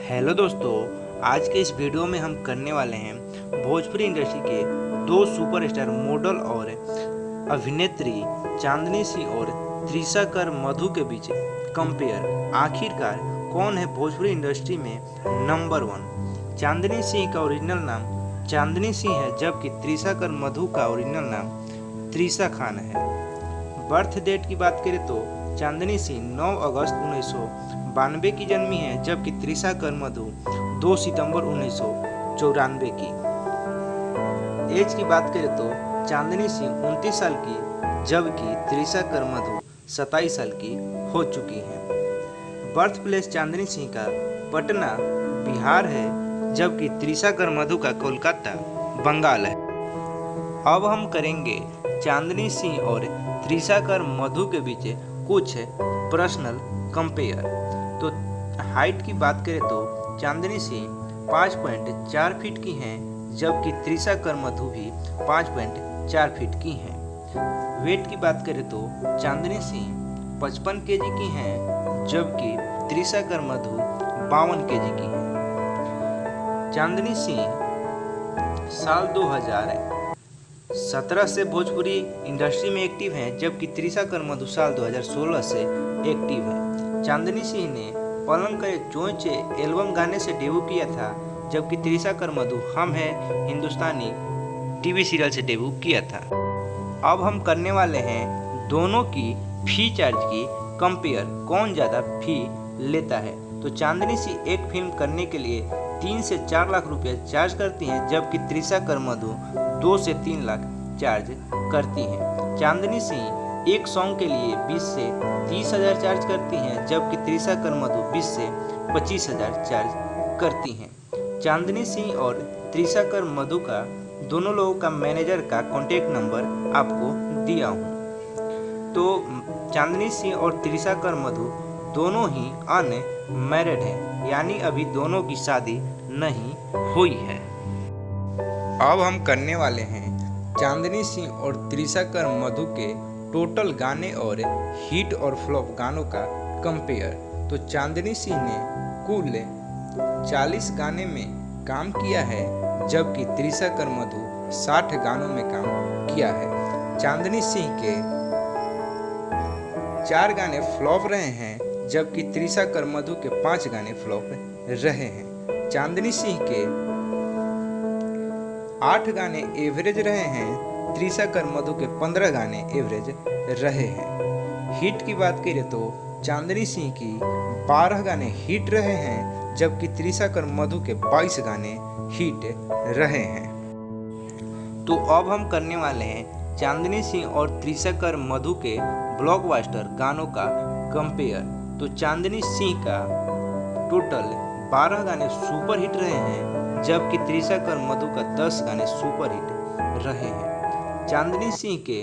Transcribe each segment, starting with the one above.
Hello दोस्तों, आज के इस वीडियो में हम करने वाले हैं भोजपुरी इंडस्ट्री के दो सुपरस्टार मॉडल और अभिनेत्री चांदनी सिंह और त्रिशा कर मधु के बीच कंपेयर। आखिरकार कौन है भोजपुरी इंडस्ट्री में नंबर 1। चांदनी सिंह का ओरिजिनल नाम चांदनी सिंह है, जबकि त्रिशा कर मधु का ओरिजिनल नाम त्रिशा खान है। बर्थ डेट की बात करें तो चांदनी सिंह 9 अगस्त 1992 की जन्मी है, जबकि त्रिशा कर मधु 2 सितंबर 1994 की। एज की बात करें तो चांदनी सिंह 29 साल की, जबकि त्रिशा कर मधु 27 साल की हो चुकी हैं। बर्थ प्लेस चांदनी सिंह का पटना बिहार है, जबकि त्रिशा कर मधु का कोलकाता बंगाल है। अब हम करेंगे चांदनी सिंह और त्रिशा कर मधु के बीच कुछ पर्सनल कंपेयर। तो हाइट की बात करें तो चांदनी सिंह 5.4 फीट की हैं, जबकि त्रिशा कर मधु भी 5.4 फीट की हैं। वेट की बात करें तो चांदनी सिंह 55 केजी की हैं, जबकि त्रिशा कर मधु 52 केजी की हैं। चांदनी सिंह साल 2017 से भोजपुरी इंडस्ट्री में एक्टिव हैं, जबकि त्रिशा कर मधु साल 2016 से एक्टिव हैं। चांदनी सिंह ने पलंग करे चोंचे एल्बम गाने से डेब्यू किया था, जबकि त्रिशा कर मधु हम है हिंदुस्तानी टीवी सीरियल से डेब्यू किया था। अब हम करने वाले हैं दोनों की फी चार्ज की कंपेयर, कौन ज़्यादा फी लेता है। तो चांदनी सिंह एक फिल्म करने के लिए 3 से 4 लाख रुपया चार्ज करती हैं, जबकि त्रिशा कर मधु 2 से 3 लाख चार्ज करती हैं। चांदनी सिंह एक सॉन्ग के लिए 20 से 30 हज़ार चार्ज करती हैं, जबकि त्रिशा कर मधु 20 से 25 हज़ार चार्ज करती हैं। चांदनी सिंह और त्रिशा कर मधु का दोनों लोगों का मैनेजर का कॉन्टेक्ट नंबर आपको दिया हूँ। तो चांदनी सिंह और त्रिशा कर मधु दोनों ही अनमैरिड हैं, यानी अभी दोनों की शादी नहीं हुई है। अब हम करने वाले हैं चांदनी सिंह और त्रिशा कर मधु के टोटल गाने और हिट और फ्लॉप गानों का कंपेयर। तो चांदनी सिंह ने कुल 40 गाने में काम किया है, जबकि त्रिशा कर मधु 60 गानों में काम किया है। चांदनी सिंह के 4 गाने फ्लॉप रहे हैं, जबकि त्रिशा कर मधु के 5 गाने फ्लॉप रहे हैं। चांदनी सिंह के 8 गाने एवरेज रहे हैं, त्रिशा कर मधु के 15 गाने एवरेज रहे हैं। हिट की बात करें तो चांदनी सिंह की 12 गाने हिट रहे हैं, जबकि त्रिशा कर मधु के 22 गाने हिट रहे हैं। तो अब हम करने वाले हैं चांदनी सिंह और त्रिशा कर मधु के ब्लॉकबस्टर गानों का कंपेयर। तो चांदनी सिंह का टोटल 12 गाने सुपर हिट रहे हैं, जबकि त्रिशा कर मधु का 10 गाने सुपर हिट रहे हैं। चांदनी सिंह के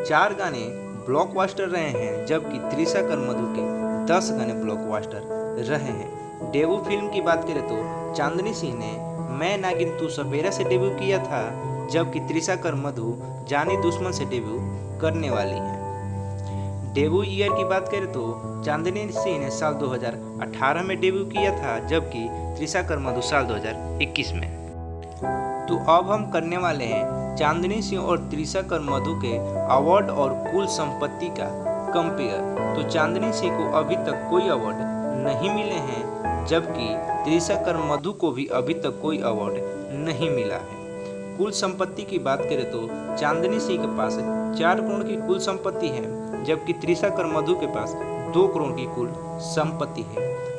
4 गाने ब्लॉकबस्टर रहे हैं, जबकि त्रिशा कर मधु के 10 गाने ब्लॉकबस्टर रहे हैं। डेब्यू फिल्म की बात करें तो चांदनी सिंह ने मैं नागिन तू सपेरा से डेब्यू किया था, जबकि त्रिशा कर मधु जानी दुश्मन से डेब्यू करने वाली हैं। डेब्यू ईयर की बात करें तो चांदनी सिंह ने साल 2018 में डेब्यू किया था, जबकि त्रिशा कर मधु साल 2021 में। तो अब हम करने वाले हैं चांदनी सिंह और त्रिशा कर मधु के अवार्ड और कुल संपत्ति का कंपेयर। तो चांदनी सिंह को अभी तक कोई अवार्ड नहीं मिले हैं, जबकि त्रिशा कर मधु को भी अभी तक कोई अवार्ड नहीं मिला है। कुल संपत्ति की बात करें तो चांदनी सिंह के पास 4 करोड़ की कुल संपत्ति है, जबकि त्रिशा कर मधु के पास 2 करोड़ की कुल संपत्ति है।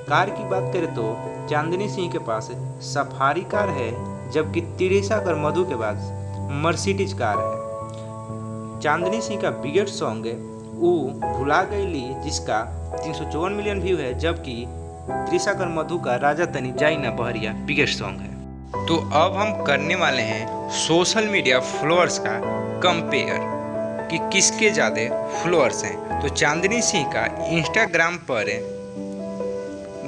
कार की बात करें तो चांदनी सिंह के पास सफारी कार है, जबकि त्रिशा कर मधु के पास मर्सिडीज कार है। चांदनी सिंह का बिगेस्ट सॉन्ग है ऊ भुला गईली, जिसका 354 मिलियन व्यू है, जबकि त्रिशा कर मधु का राजा तनी जाई ना बहरिया बिगेस्ट सॉन्ग है। तो अब हम करने वाले हैं सोशल मीडिया फॉलोअर्स का कंपेयर कि किसके ज़्यादा फॉलोअर्स हैं। तो चांदनी सिंह का इंस्टाग्राम पर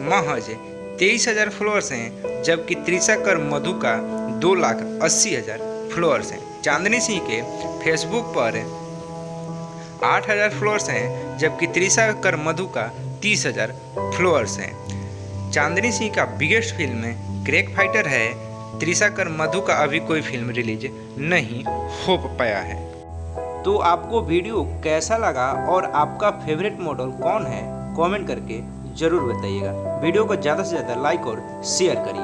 महज 23,000 फॉलोअर्स हैं, जबकि त्रिशा कर मधु का 2,80,000 फॉलोअर्स हैं। चांदनी सिंह के फेसबुक पर 8,000 फॉलोअर्स हैं, जबकि त्रिशा कर मधु का 30,000 फॉलोअर्स हैं। चांदनी सिंह का बिगेस्ट फिल्म क्रिक फाइटर है, त्रिशा कर मधु का अभी कोई फिल्म रिलीज नहीं हो पाया है। तो आपको वीडियो कैसा लगा और आपका फेवरेट मॉडल कौन है, कमेंट करके ज़रूर बताइएगा। वीडियो को ज़्यादा से ज़्यादा लाइक और शेयर करिए।